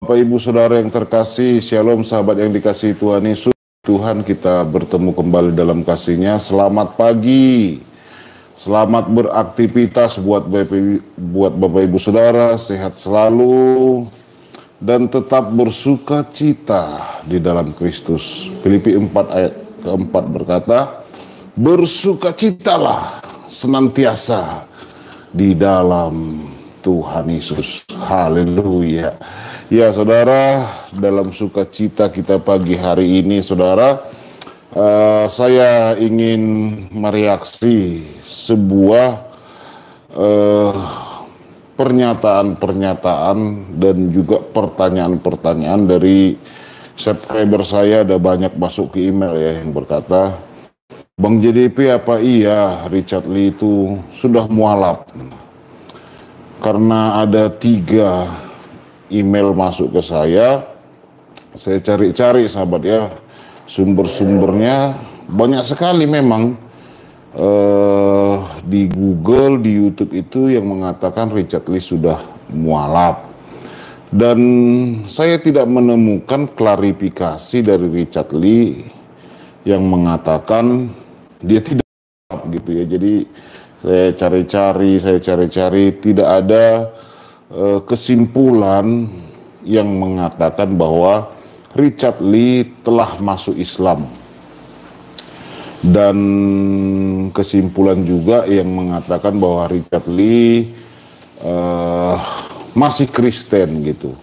Bapak Ibu Saudara yang terkasih, Shalom sahabat yang dikasihi Tuhan Yesus. Tuhan, kita bertemu kembali dalam kasih-Nya. Selamat pagi, selamat beraktivitas buat Bapak Ibu Saudara, sehat selalu dan tetap bersuka cita di dalam Kristus. Filipi 4 ayat keempat berkata, bersukacitalah senantiasa di dalam Tuhan Yesus. Haleluya. Ya saudara, dalam sukacita kita pagi hari ini saudara, saya ingin mereaksi sebuah pernyataan-pernyataan dan juga pertanyaan-pertanyaan dari subscriber saya. Ada banyak masuk ke email ya yang berkata, Bang JDP, apa iya Richard Lee itu sudah mualaf? Karena ada 3 email masuk ke saya cari-cari sahabat ya, sumber-sumbernya banyak sekali memang. Di Google, di YouTube itu yang mengatakan Richard Lee sudah mualaf, dan saya tidak menemukan klarifikasi dari Richard Lee yang mengatakan dia tidak mualaf gitu ya. Jadi saya cari-cari tidak ada kesimpulan yang mengatakan bahwa Richard Lee telah masuk Islam, dan kesimpulan juga yang mengatakan bahwa Richard Lee masih Kristen gitu.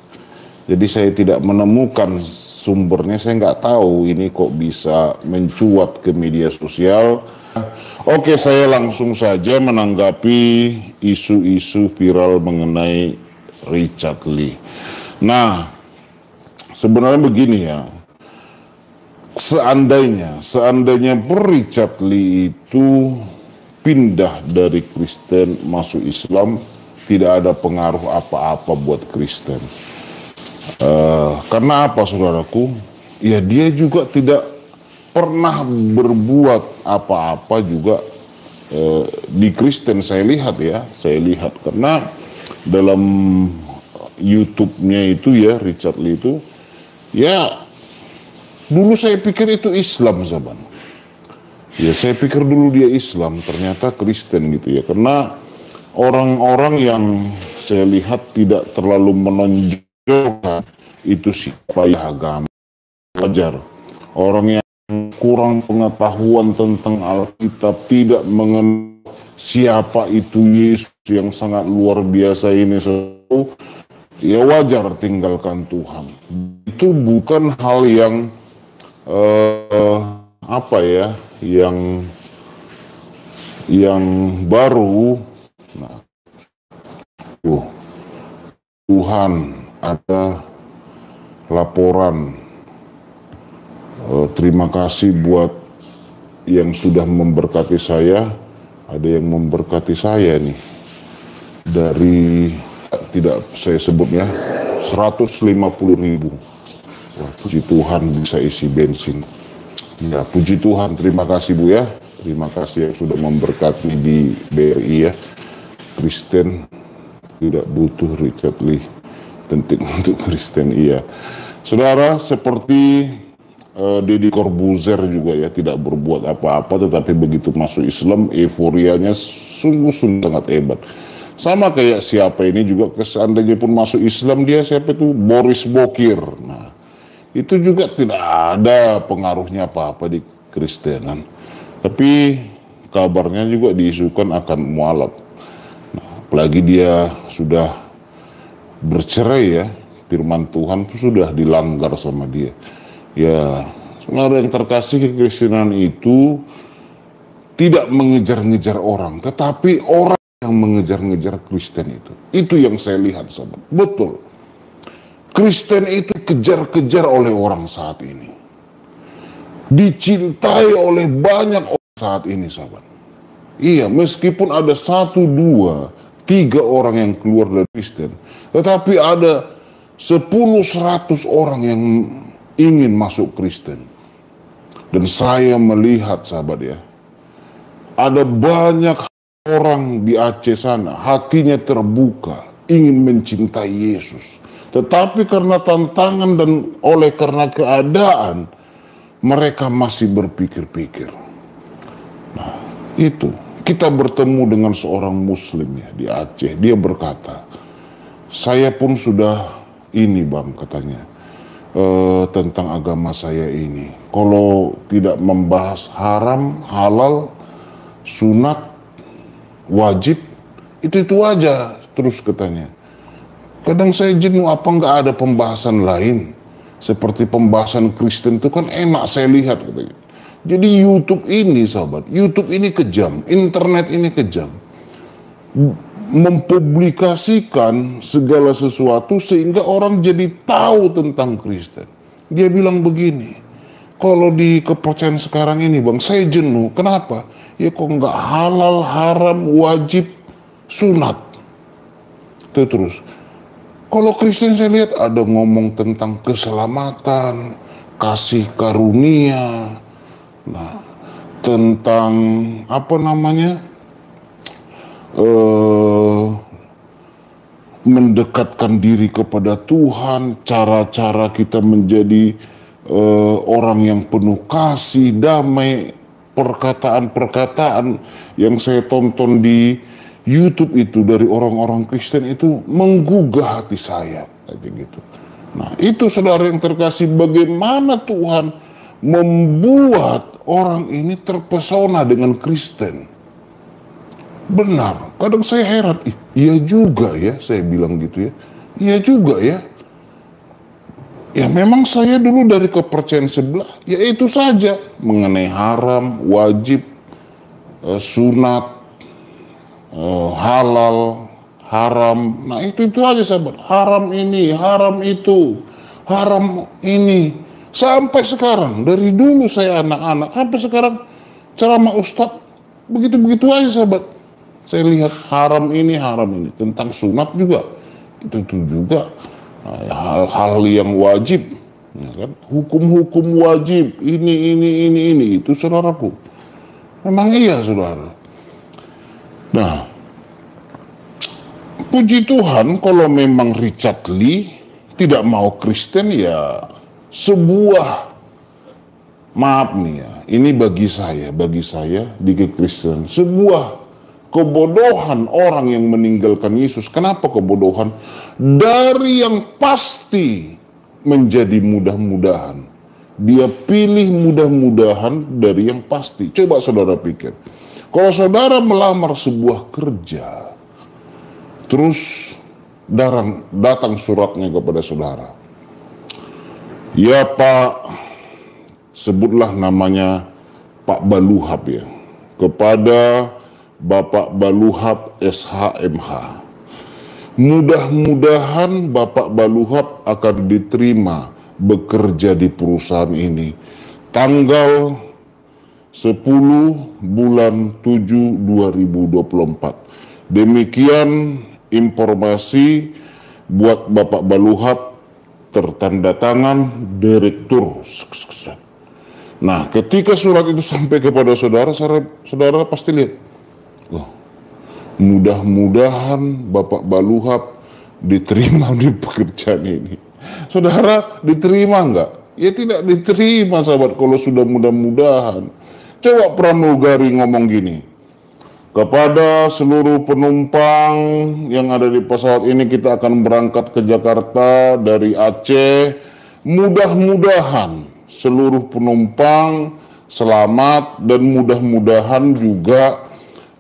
Jadi saya tidak menemukan sumbernya, saya nggak tahu ini kok bisa mencuat ke media sosial. Oke, saya langsung saja menanggapi isu-isu viral mengenai Richard Lee. Nah, sebenarnya begini ya, seandainya Richard Lee itu pindah dari Kristen masuk Islam, tidak ada pengaruh apa-apa buat Kristen. Karena apa saudaraku? Ya dia juga tidak pernah berbuat apa-apa juga di Kristen. Saya lihat karena dalam YouTube-nya itu ya, Richard Lee itu ya, dulu saya pikir itu Islam sahabat. Ya saya pikir dulu dia Islam, ternyata Kristen gitu ya. Karena orang-orang yang saya lihat tidak terlalu menonjolkan itu siapa ya agama. Wajar orang yang kurang pengetahuan tentang Alkitab, tidak mengenal siapa itu Yesus yang sangat luar biasa ini, ya wajar tinggalkan Tuhan. Itu bukan hal yang yang baru. Nah, Tuhan ada laporan. Terima kasih buat yang sudah memberkati saya. Ada yang memberkati saya nih dari, tidak saya sebutnya, 150.000. Wah, puji Tuhan bisa isi bensin. Ya, puji Tuhan, terima kasih Bu ya. Terima kasih yang sudah memberkati di BRI ya. Kristen tidak butuh Richard Lee, penting untuk Kristen iya. Saudara, seperti Deddy Corbuzier juga ya, tidak berbuat apa-apa tetapi begitu masuk Islam euforianya sungguh sangat hebat. Sama kayak siapa ini juga, seandainya pun masuk Islam dia, siapa itu, Boris Bokir. Nah itu juga tidak ada pengaruhnya apa-apa di Kristenan, tapi kabarnya juga diisukan akan mualaf. Nah, apalagi dia sudah bercerai ya, firman Tuhan sudah dilanggar sama dia. Ya, saudara yang terkasih, kekristenan itu tidak mengejar-ngejar orang, tetapi orang yang mengejar-ngejar Kristen itu. Itu yang saya lihat sahabat. Betul. Kristen itu kejar-kejar oleh orang saat ini. Dicintai oleh banyak orang saat ini sahabat. Iya, meskipun ada 1, 2, 3 orang yang keluar dari Kristen, tetapi ada 10, 100 orang yang ingin masuk Kristen. Dan saya melihat sahabat ya, ada banyak orang di Aceh sana hatinya terbuka, ingin mencintai Yesus, Tetapi karena tantangan dan oleh karena keadaan, mereka masih berpikir-pikir. Nah, itu. Kita bertemu dengan seorang muslim ya di Aceh. Dia berkata, saya pun sudah ini bang katanya, tentang agama saya ini. Kalau tidak membahas haram, halal, sunat, wajib, itu aja terus katanya. Kadang saya jenuh, apa nggak ada pembahasan lain? Seperti pembahasan Kristen itu kan enak saya lihat katanya. Jadi YouTube ini sahabat, YouTube ini kejam, internet ini kejam. Mempublikasikan segala sesuatu sehingga orang jadi tahu tentang Kristen. Dia bilang begini, kalau di kepercayaan sekarang ini bang, saya jenuh. Kenapa? Ya kok nggak halal, haram, wajib, sunat. Itu terus. Kalau Kristen saya lihat ada ngomong tentang keselamatan, kasih karunia, nah, tentang apa namanya, mendekatkan diri kepada Tuhan, cara-cara kita menjadi orang yang penuh kasih, damai, perkataan-perkataan yang saya tonton di YouTube itu dari orang-orang Kristen itu menggugah hati saya, kayak gitu. Nah, itu saudara yang terkasih, bagaimana Tuhan membuat orang ini terpesona dengan Kristen. Benar, kadang saya heran, iya juga ya, saya bilang gitu ya, iya juga ya. Ya memang saya dulu dari kepercayaan sebelah, ya itu saja, mengenai haram, wajib, sunat, halal, haram. Nah itu aja sahabat, haram ini, haram itu, haram ini. Sampai sekarang, dari dulu saya anak-anak, sampai sekarang ceramah ustadz, begitu-begitu aja sahabat. Saya lihat haram ini, tentang sunat juga, itu juga hal-hal yang wajib, ya kan? Hukum-hukum wajib, ini, itu saudaraku. Memang iya saudara. Nah, puji Tuhan kalau memang Richard Lee tidak mau Kristen ya sebuah, maaf nih ya, ini bagi saya di Kristen sebuah kebodohan orang yang meninggalkan Yesus. Kenapa kebodohan? Dari yang pasti menjadi mudah-mudahan. Dia pilih mudah-mudahan dari yang pasti. Coba saudara pikir. Kalau saudara melamar sebuah kerja, terus datang suratnya kepada saudara. Ya Pak, sebutlah namanya Pak Baluhab ya. Kepada Bapak Baluhab SHMH. Mudah-mudahan Bapak Baluhab akan diterima bekerja di perusahaan ini. Tanggal 10 bulan 7 2024. Demikian informasi buat Bapak Baluhab, tertanda tangan Direktur. Nah, ketika surat itu sampai kepada saudara, saudara pasti lihat, oh, mudah-mudahan Bapak Baluhab diterima di pekerjaan ini. Saudara, diterima enggak? Ya tidak diterima sahabat kalau sudah mudah-mudahan. Coba pramugari ngomong gini, kepada seluruh penumpang yang ada di pesawat ini, kita akan berangkat ke Jakarta dari Aceh. Mudah-mudahan seluruh penumpang selamat dan mudah-mudahan juga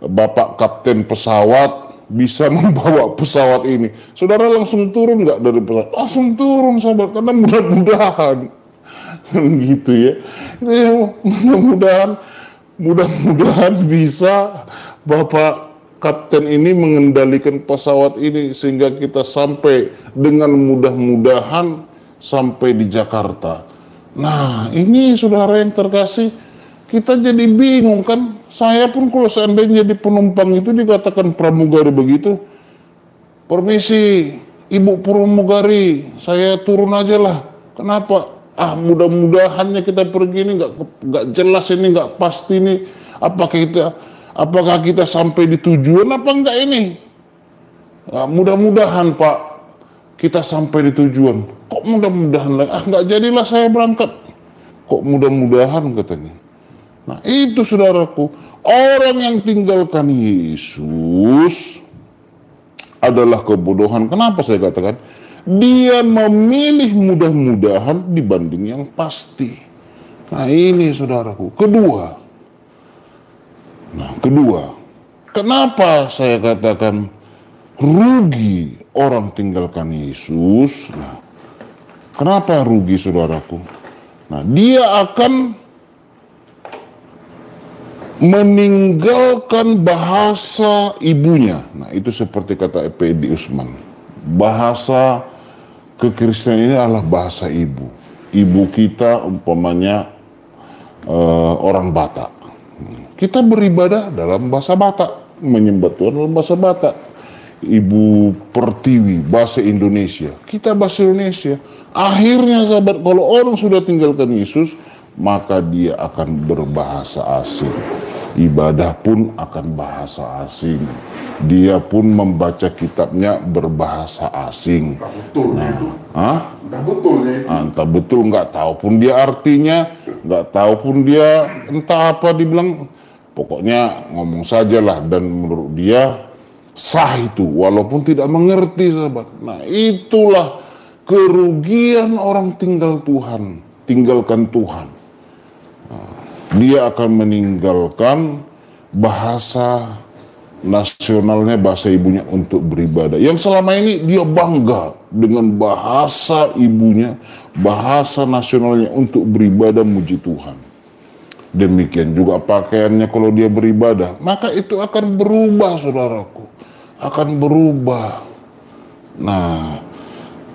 Bapak Kapten pesawat bisa membawa pesawat ini. Saudara langsung turun nggak dari pesawat? Langsung turun sahabat, karena mudah-mudahan. Gitu ya. Mudah-mudahan bisa Bapak Kapten ini mengendalikan pesawat ini sehingga kita sampai dengan mudah-mudahan sampai di Jakarta. Nah, ini saudara yang terkasih, kita jadi bingung kan. Saya pun kalau seandainya jadi penumpang itu dikatakan pramugari begitu, permisi Ibu pramugari, saya turun aja lah. Kenapa? Mudah-mudahannya kita pergi ini nggak jelas, ini nggak pasti nih. Apakah kita sampai di tujuan apa enggak ini? Mudah-mudahan Pak, kita sampai di tujuan. Kok mudah-mudahan lagi? Nggak jadilah saya berangkat. Kok mudah-mudahan katanya. Nah itu saudaraku, orang yang tinggalkan Yesus adalah kebodohan. Kenapa saya katakan? Dia memilih mudah-mudahan dibanding yang pasti. Nah ini saudaraku. Kedua, kenapa saya katakan rugi orang tinggalkan Yesus? Nah, kenapa rugi saudaraku? Nah, dia akan meninggalkan bahasa ibunya. Nah, itu seperti kata Epedi Usman. Bahasa kekristenan ini adalah bahasa ibu. Ibu kita umpamanya orang Batak. Kita beribadah dalam bahasa Batak, menyembah Tuhan dalam bahasa Batak. Ibu Pertiwi, bahasa Indonesia. Kita bahasa Indonesia. Akhirnya sahabat, kalau orang sudah tinggalkan Yesus, maka dia akan berbahasa asing. Ibadah pun akan bahasa asing. Dia pun membaca kitabnya berbahasa asing. Entah betul nah, itu. Hah? Entah betul ya itu. Entah betul, nggak tahu pun dia artinya, nggak tahu pun dia entah apa dibilang. Pokoknya ngomong sajalah, dan menurut dia sah itu, walaupun tidak mengerti sahabat. Nah itulah kerugian orang tinggalkan Tuhan. Nah, dia akan meninggalkan bahasa nasionalnya, bahasa ibunya untuk beribadah. Yang selama ini dia bangga dengan bahasa ibunya, bahasa nasionalnya untuk beribadah muji Tuhan. Demikian juga pakaiannya kalau dia beribadah, maka itu akan berubah saudaraku. Akan berubah. Nah,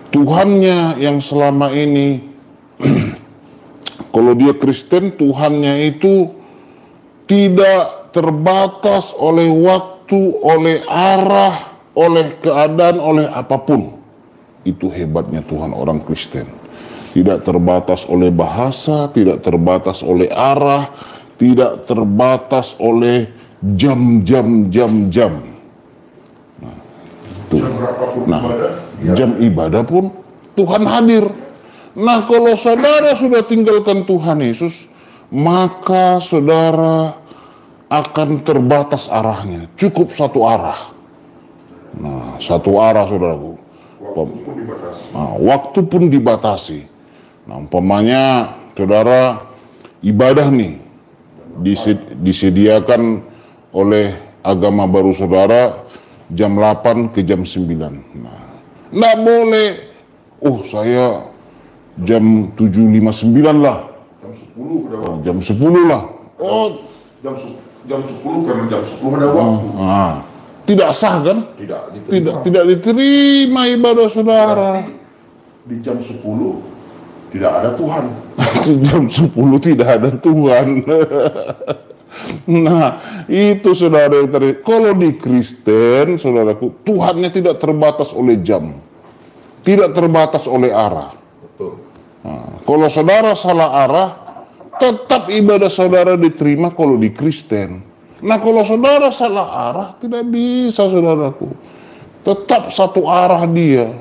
Tuhannya yang selama ini kalau dia Kristen, Tuhannya itu tidak terbatas oleh waktu, oleh arah, oleh keadaan, oleh apapun. Itu hebatnya Tuhan orang Kristen. Tidak terbatas oleh bahasa, tidak terbatas oleh arah, tidak terbatas oleh jam-jam. Nah, jam ibadah pun Tuhan hadir. Nah, kalau saudara sudah tinggalkan Tuhan Yesus, maka saudara akan terbatas arahnya. Cukup satu arah. Nah, satu arah saudaraku. Waktu pun dibatasi. Nah, umpamanya saudara ibadah nih disediakan oleh agama baru saudara jam 8 ke jam 9. Nah, nggak boleh. Saya jam 7.59 lah. Jam 10 Jam 10 udah. lah. Jam 10 karena jam 10 ada waktu. Tidak sah kan? Tidak diterima ibadah saudara. Di jam 10 tidak ada Tuhan. Di jam 10 tidak ada Tuhan. Nah, itu saudara yang tadi. Kalau di Kristen, saudaraku, Tuhannya tidak terbatas oleh jam. Tidak terbatas oleh arah. Betul. Nah, kalau saudara salah arah, tetap ibadah saudara diterima kalau di Kristen. Nah, kalau saudara salah arah, tidak bisa saudaraku. Tetap satu arah dia.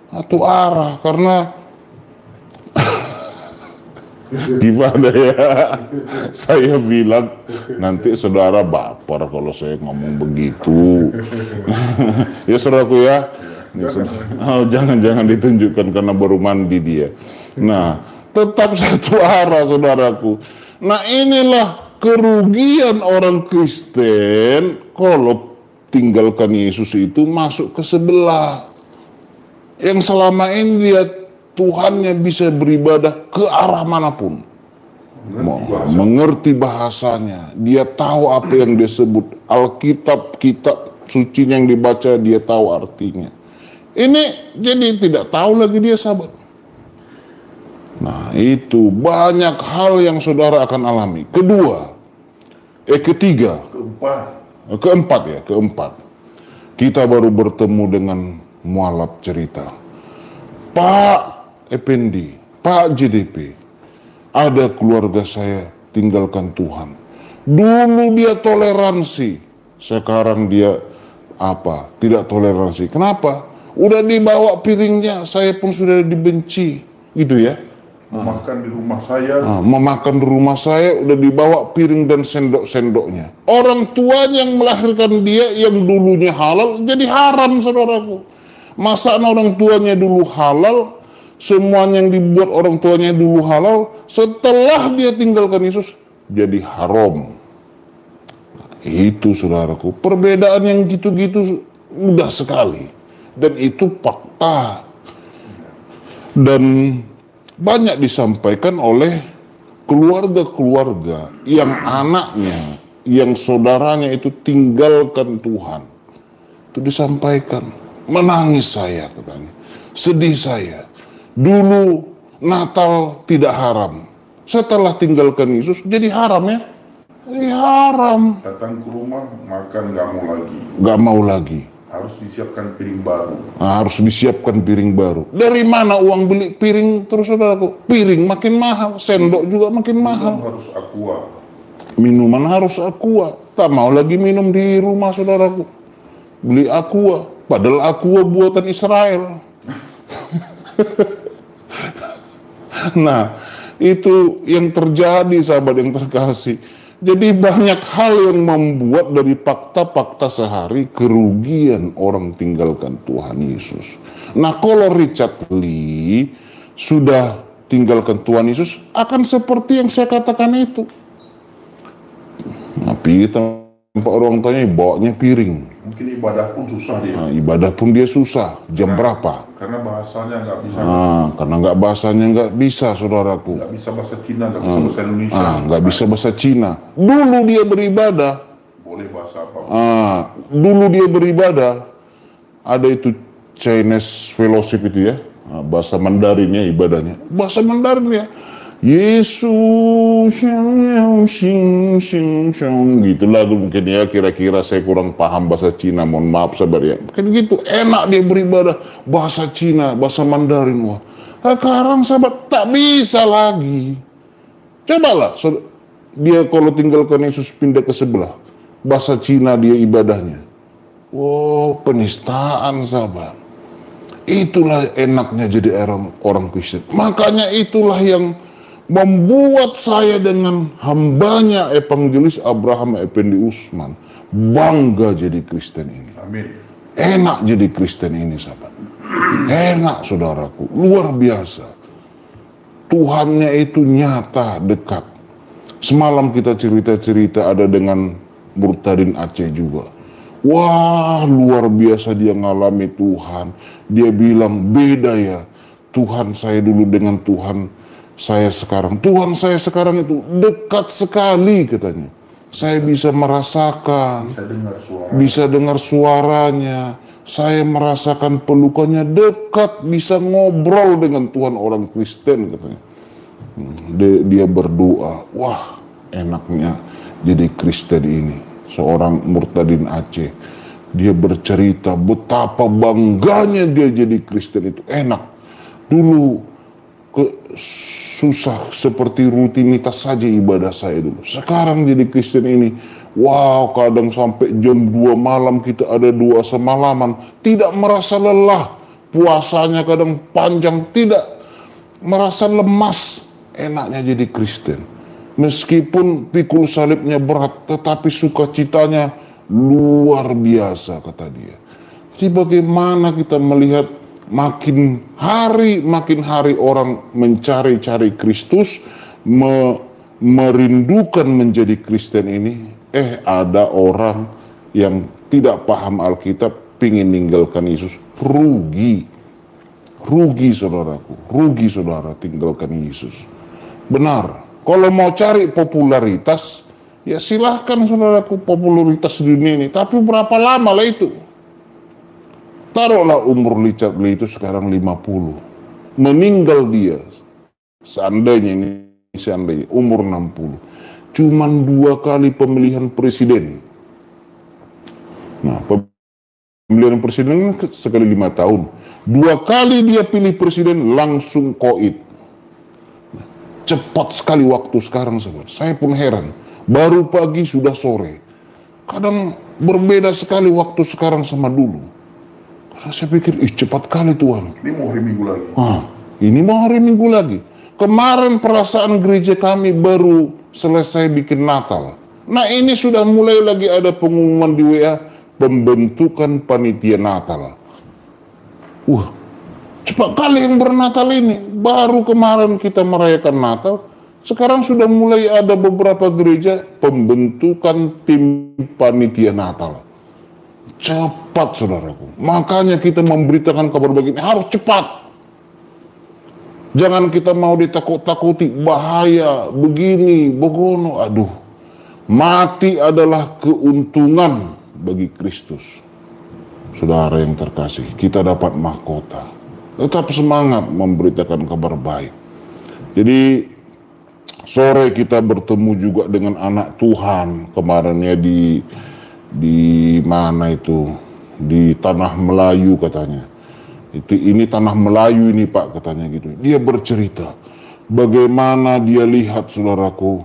Satu arah, karena gimana ya, saya bilang nanti saudara baper kalau saya ngomong begitu. Ya saudaraku ya, jangan ditunjukkan karena baru mandi dia. Nah, tetap satu arah saudaraku. Nah, inilah kerugian orang Kristen kalau tinggalkan Yesus itu masuk ke sebelah. Yang selama ini dia Tuhannya bisa beribadah ke arah manapun. Mengerti bahasanya. Dia tahu apa yang dia sebut. Alkitab, kitab suci yang dibaca, dia tahu artinya. Ini jadi tidak tahu lagi dia sahabat. Nah, itu banyak hal yang saudara akan alami. Keempat. Kita baru bertemu dengan mualaf cerita. Pak Effendi, Pak JDP, ada keluarga saya tinggalkan Tuhan. Dulu dia toleransi, sekarang dia tidak toleransi. Kenapa? Udah dibawa piringnya, saya pun sudah dibenci. Gitu ya. Memakan di rumah saya. Memakan di rumah saya, udah dibawa piring dan sendok-sendoknya. Orang tuanya yang melahirkan dia yang dulunya halal jadi haram, saudaraku. Masa orang tuanya dulu halal, semuanya yang dibuat orang tuanya dulu halal, setelah dia tinggalkan Yesus jadi haram. Nah, itu saudaraku, perbedaan yang gitu-gitu mudah sekali. Dan itu fakta. Dan banyak disampaikan oleh keluarga-keluarga yang anaknya, yang saudaranya itu tinggalkan Tuhan. Itu disampaikan. Menangis saya katanya. Sedih saya. Dulu Natal tidak haram. Setelah tinggalkan Yesus jadi haram ya. Jadi haram. Datang ke rumah, makan nggak mau lagi. Gak mau lagi. Harus disiapkan piring baru. Nah, harus disiapkan piring baru. Dari mana uang beli piring terus, saudaraku? Piring makin mahal, sendok juga makin mahal. Harus aqua. Minuman harus aqua. Tak mau lagi minum di rumah, saudaraku. Beli aqua. Padahal aqua buatan Israel. Nah, itu yang terjadi, sahabat yang terkasih. Jadi banyak hal yang membuat dari fakta-fakta sehari kerugian orang tinggalkan Tuhan Yesus. Nah, kalau Richard Lee sudah tinggalkan Tuhan Yesus, akan seperti yang saya katakan itu. Tapi tanpa orang tanya, bawanya piring. Mungkin ibadah pun susah dia. Nah, ibadah pun dia susah. Jam berapa? Karena bahasanya nggak bisa. Karena bahasanya nggak bisa, saudaraku. Nggak bisa bahasa Cina, nggak bisa bahasa Indonesia. Nggak bisa bahasa Cina. Dulu dia beribadah. Boleh bahasa apa? Dulu dia beribadah. Ada itu Chinese fellowship itu ya. Bahasa Mandarinnya ibadahnya. Bahasa Mandarinnya. Yesus yang sing gitu lagu mungkin ya, kira-kira saya kurang paham bahasa Cina, mohon maaf sahabat ya. Mungkin gitu, enak dia beribadah bahasa Cina, bahasa Mandarin. Wah, sekarang sahabat tak bisa lagi. Cobalah dia kalau tinggalkan Yesus pindah ke sebelah, bahasa Cina dia ibadahnya. Wow, penistaan sahabat. Itulah enaknya jadi orang Kristen. Makanya itulah yang membuat saya dengan hambanya evangelis Abraham Effendi Usman bangga jadi Kristen ini. Amin. Enak jadi Kristen ini, sahabat. Enak, saudaraku. Luar biasa. Tuhannya itu nyata, dekat. Semalam kita cerita-cerita ada dengan Murtadin Aceh juga. Wah, luar biasa dia ngalami Tuhan. Dia bilang, beda ya. Tuhan saya dulu dengan Tuhan saya sekarang. Tuhan saya sekarang itu dekat sekali katanya. Saya bisa merasakan, bisa dengar suaranya. Saya merasakan pelukannya dekat, bisa ngobrol dengan Tuhan orang Kristen katanya. Dia berdoa, wah enaknya jadi Kristen ini. Seorang Murtadin Aceh. Dia bercerita betapa bangganya dia jadi Kristen itu. Enak. Dulu susah seperti rutinitas saja ibadah saya dulu. Sekarang jadi Kristen ini, wow, kadang sampai jam 2 malam kita ada doa semalaman. Tidak merasa lelah. Puasanya kadang panjang, tidak merasa lemas. Enaknya jadi Kristen. Meskipun pikul salibnya berat, tetapi sukacitanya luar biasa, kata dia. Jadi bagaimana kita melihat makin hari orang mencari-cari Kristus, merindukan menjadi Kristen ini. Ada orang yang tidak paham Alkitab, pingin ninggalkan Yesus. Rugi saudaraku, rugi saudara tinggalkan Yesus. Benar, kalau mau cari popularitas, ya silahkan saudaraku popularitas dunia ini. Tapi berapa lama lah itu? Taruhlah umur Richard Lee itu sekarang 50. Meninggal dia, seandainya umur 60. Cuman 2 kali pemilihan presiden. Nah, pemilihan presiden sekali 5 tahun. 2 kali dia pilih presiden langsung koid. Nah, cepat sekali waktu sekarang sahabat. Saya pun heran. Baru pagi sudah sore. Kadang berbeda sekali waktu sekarang sama dulu. Saya pikir, cepat kali Tuhan. Ini mau hari Minggu lagi. Ini mau hari Minggu lagi. Kemarin perasaan gereja kami baru selesai bikin Natal. Nah ini sudah mulai lagi ada pengumuman di WA, pembentukan panitia Natal. Cepat kali yang bernatal ini. Baru kemarin kita merayakan Natal, sekarang sudah mulai ada beberapa gereja pembentukan tim panitia Natal. Cepat saudaraku. Makanya kita memberitakan kabar baik ini harus cepat. Jangan kita mau ditakut-takuti, bahaya, begini, begono. Aduh, mati adalah keuntungan bagi Kristus. Saudara yang terkasih, kita dapat mahkota. Tetap semangat memberitakan kabar baik. Jadi sore kita bertemu juga dengan anak Tuhan kemarin ya di mana itu, di Tanah Melayu katanya. Ini Tanah Melayu ini Pak katanya gitu. Dia bercerita bagaimana dia lihat saudaraku,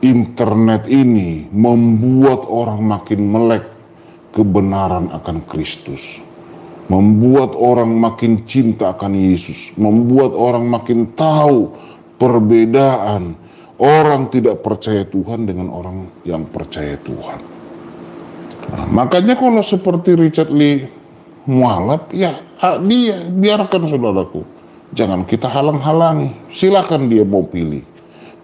internet ini membuat orang makin melek kebenaran akan Kristus. Membuat orang makin cinta akan Yesus. Membuat orang makin tahu perbedaan orang tidak percaya Tuhan dengan orang yang percaya Tuhan. Nah, makanya kalau seperti Richard Lee mualaf, ya dia biarkan saudaraku. Jangan kita halang-halangi. Silakan dia mau pilih.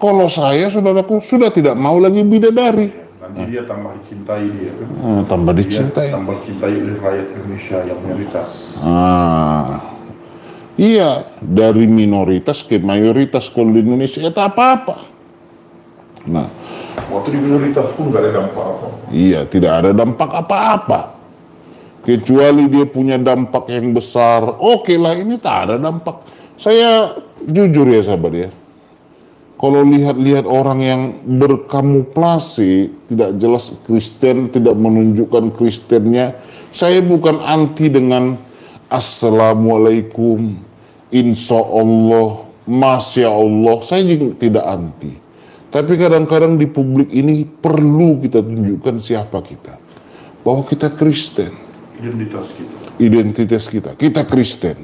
Kalau saya saudaraku sudah tidak mau lagi bidadari. Nanti dia tambah dicintai dia kan. Tambah dicintai. Dia tambah dicintai oleh rakyat Indonesia yang mayoritas. Iya, dari minoritas ke mayoritas kalau di Indonesia itu apa-apa. Nah, waktu di minoritas pun gak ada dampak apa. Iya, tidak ada dampak apa-apa. Kecuali dia punya dampak yang besar. Oke lah, ini tak ada dampak. Saya jujur ya sahabat ya. Kalau lihat-lihat orang yang berkamuflase, tidak jelas Kristen, tidak menunjukkan Kristennya. Saya bukan anti dengan Assalamualaikum, Insya Allah, Masya Allah. Saya juga tidak anti. Tapi kadang-kadang di publik ini perlu kita tunjukkan siapa kita. Bahwa kita Kristen. Identitas kita. Kita Kristen.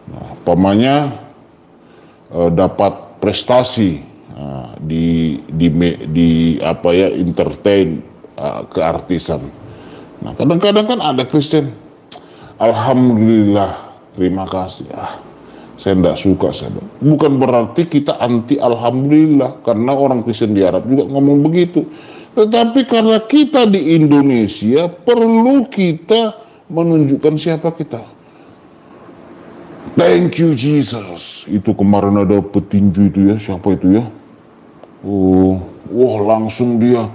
Nah, pamannya dapat prestasi di apa ya, entertain, keartisan. Nah, kadang-kadang kan ada Kristen. Alhamdulillah, terima kasih. Saya tidak suka sahabat. Bukan berarti kita anti alhamdulillah, karena orang Kristen di Arab juga ngomong begitu. Tetapi karena kita di Indonesia, perlu kita menunjukkan siapa kita. Thank you Jesus. Itu kemarin ada petinju itu ya, siapa itu ya? Langsung dia,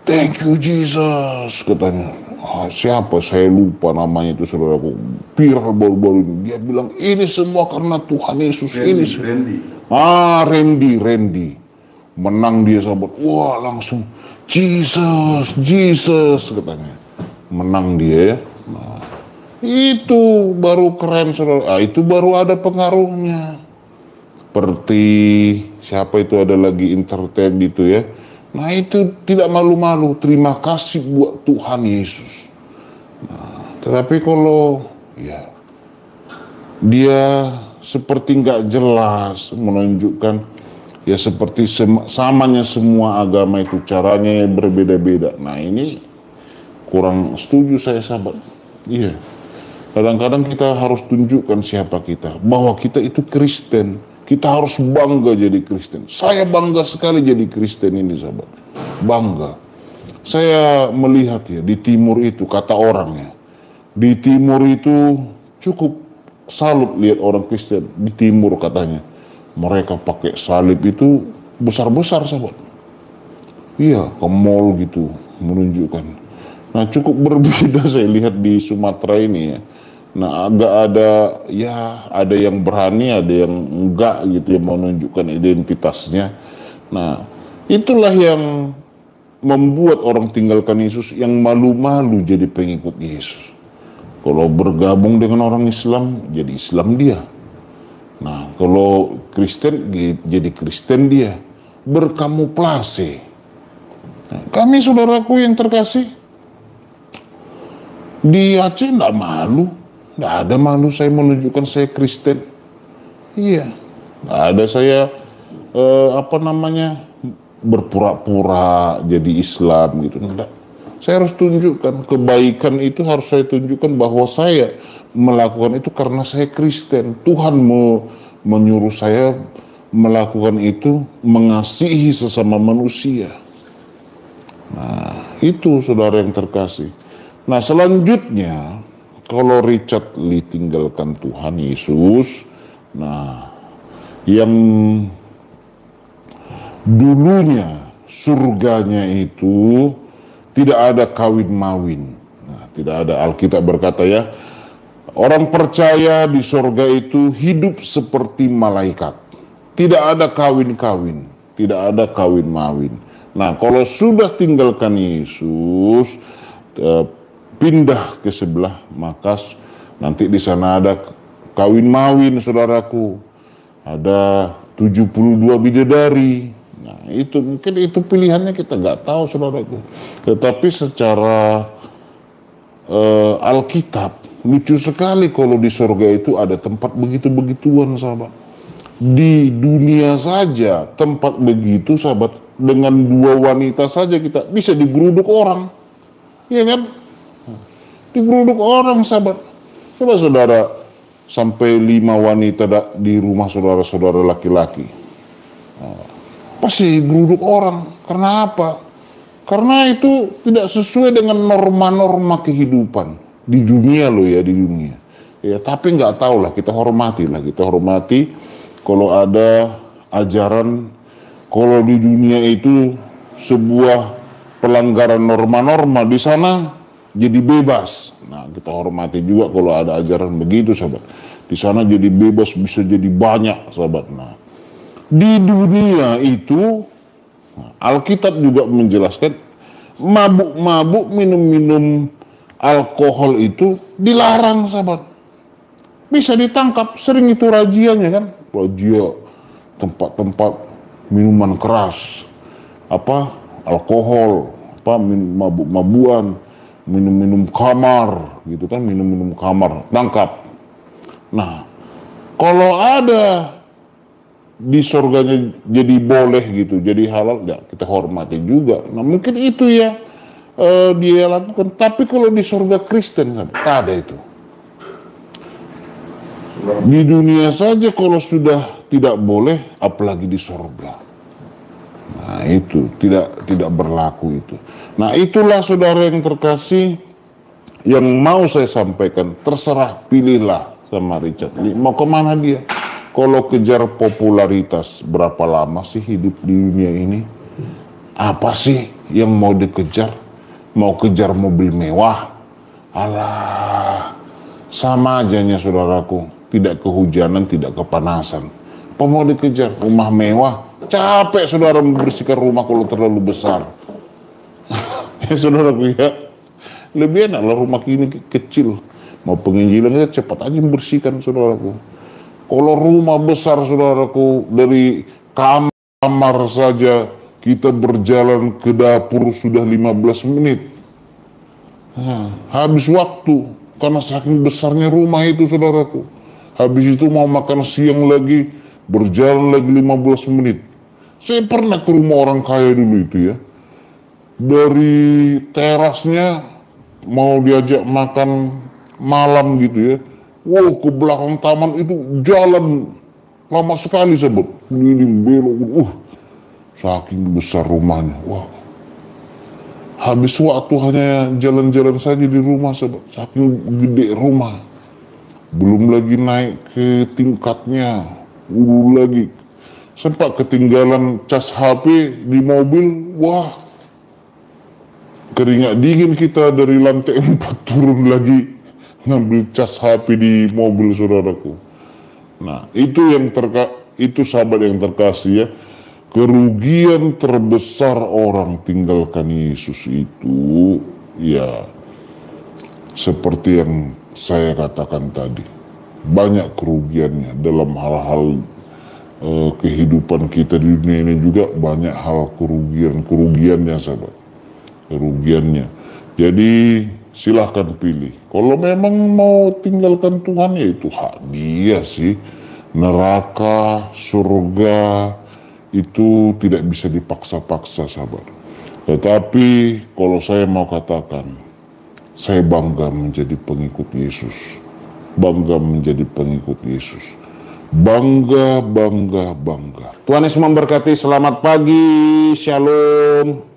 thank you Jesus katanya. Siapa saya lupa namanya itu saudaraku, viral baru-baru ini. Dia bilang ini semua karena Tuhan Yesus. Randy menang dia sahabat. Langsung Jesus katanya, menang dia ya. Nah, itu baru keren saudara. Itu baru ada pengaruhnya. Seperti siapa itu, ada lagi entertain itu ya. Nah itu tidak malu-malu, terima kasih buat Tuhan Yesus. Nah, tetapi kalau ya dia seperti nggak jelas menunjukkan, ya seperti samanya semua agama itu caranya yang berbeda-beda. Nah ini kurang setuju saya sahabat. Iya, kadang-kadang kita harus tunjukkan siapa kita, bahwa kita itu Kristen. Kita harus bangga jadi Kristen. Saya bangga sekali jadi Kristen ini sahabat. Bangga. Saya melihat ya di timur itu, kata orang ya. Di timur itu cukup salut lihat orang Kristen. Di timur katanya. Mereka pakai salib itu besar-besar sahabat. Iya, ke mall gitu menunjukkan. Nah cukup berbeda saya lihat di Sumatera ini ya. Nah agak ada yang berani, ada yang enggak gitu, yang menunjukkan identitasnya. Nah itulah yang membuat orang tinggalkan Yesus, yang malu-malu jadi pengikut Yesus. Kalau bergabung dengan orang Islam, jadi Islam dia. Nah kalau Kristen, jadi Kristen dia. Berkamuflase. Nah, kami saudaraku yang terkasih, Di Aceh nggak malu, nggak ada malu saya menunjukkan saya Kristen. Iya, nggak ada saya berpura-pura jadi Islam gitu. Enggak. Saya harus tunjukkan kebaikan itu, harus saya tunjukkan bahwa saya melakukan itu karena saya Kristen. Tuhan menyuruh saya melakukan itu, mengasihi sesama manusia. Nah, itu saudara yang terkasih. Nah, selanjutnya kalau Richard Lee tinggalkan Tuhan Yesus, nah yang dulunya surganya itu tidak ada kawin mawin. Nah, tidak ada. Alkitab berkata ya, orang percaya di surga itu hidup seperti malaikat. Tidak ada kawin-kawin, tidak ada kawin mawin. Nah, kalau sudah tinggalkan Yesus, pindah ke sebelah, maka nanti di sana ada kawin mawin, saudaraku. Ada 72 bidadari. Nah, itu mungkin itu pilihannya, kita nggak tahu, saudaraku. Tetapi secara Alkitab, lucu sekali kalau di surga itu ada tempat begitu-begituan, sahabat. Di dunia saja tempat begitu, sahabat, dengan 2 wanita saja kita bisa digeruduk orang. Iya kan? Digeruduk orang, sahabat. Coba saudara sampai 5 wanita di rumah saudara-saudara laki-laki. Pasti digeruduk orang. Karena apa? Karena itu tidak sesuai dengan norma-norma kehidupan. Di dunia loh ya, di dunia. Ya, tapi nggak tahu lah, kita hormati lah. Kita hormati kalau ada ajaran, kalau di dunia itu sebuah pelanggaran norma-norma, di sana jadi bebas. Nah, kita hormati juga kalau ada ajaran begitu, sahabat. Di sana jadi bebas, bisa jadi banyak, sahabat. Nah, di dunia itu, Alkitab juga menjelaskan, mabuk-mabuk, minum-minum alkohol itu dilarang, sahabat. Bisa ditangkap, sering itu rajianya kan. Razia tempat-tempat minuman keras, alkohol, mabuk-mabuan, minum-minum kamar, gitu kan, minum-minum kamar, tangkap. Nah, kalau ada di surganya jadi boleh gitu, jadi halal, ya kita hormati juga. Nah, mungkin itu ya dia lakukan. Tapi kalau di surga Kristen, tak ada itu. Di dunia saja kalau sudah tidak boleh, apalagi di surga. Nah, itu tidak berlaku itu. Nah, itulah saudara yang terkasih yang mau saya sampaikan. Terserah, pilihlah sama Richard Lee. Mau kemana dia? Kalau kejar popularitas, berapa lama sih hidup di dunia ini? Apa sih yang mau dikejar? Mau kejar mobil mewah? Alah, sama ajanya saudaraku. Tidak kehujanan, tidak kepanasan. Apa mau dikejar? Rumah mewah? Capek saudara membersihkan rumah kalau terlalu besar. Ya saudaraku ya, lebih enak lah rumah ini kecil. Mau penginjilan kita cepat aja membersihkan, saudaraku. Kalau rumah besar, saudaraku, dari kamar saja kita berjalan ke dapur sudah 15 menit. Nah, habis waktu karena saking besarnya rumah itu, saudaraku. Habis itu mau makan siang lagi, berjalan lagi 15 menit. Saya pernah ke rumah orang kaya dulu itu ya. Dari terasnya mau diajak makan malam gitu ya. Wow, ke belakang taman itu jalan lama sekali, sahabat. Keliling belok, saking besar rumahnya. Wow. Habis waktu hanya jalan-jalan saja di rumah, sahabat. Saking gede rumah. Belum lagi naik ke tingkatnya, lagi sempat ketinggalan cas HP di mobil. Wah, keringat dingin kita dari lantai 4 turun lagi ngambil cas HP di mobil, saudaraku. Nah, itu sahabat yang terkasih ya, kerugian terbesar orang tinggalkan Yesus itu ya seperti yang saya katakan tadi, banyak kerugiannya dalam hal-hal kehidupan kita di dunia ini, juga banyak hal kerugiannya, sahabat, kerugiannya. Jadi silahkan pilih. Kalau memang mau tinggalkan Tuhan, ya itu hak dia sih. Neraka, surga, itu tidak bisa dipaksa-paksa, sahabat. Tetapi kalau saya mau katakan, saya bangga menjadi pengikut Yesus. Bangga menjadi pengikut Yesus. Bangga, bangga, bangga. Tuhan Yesus memberkati. Selamat pagi. Shalom.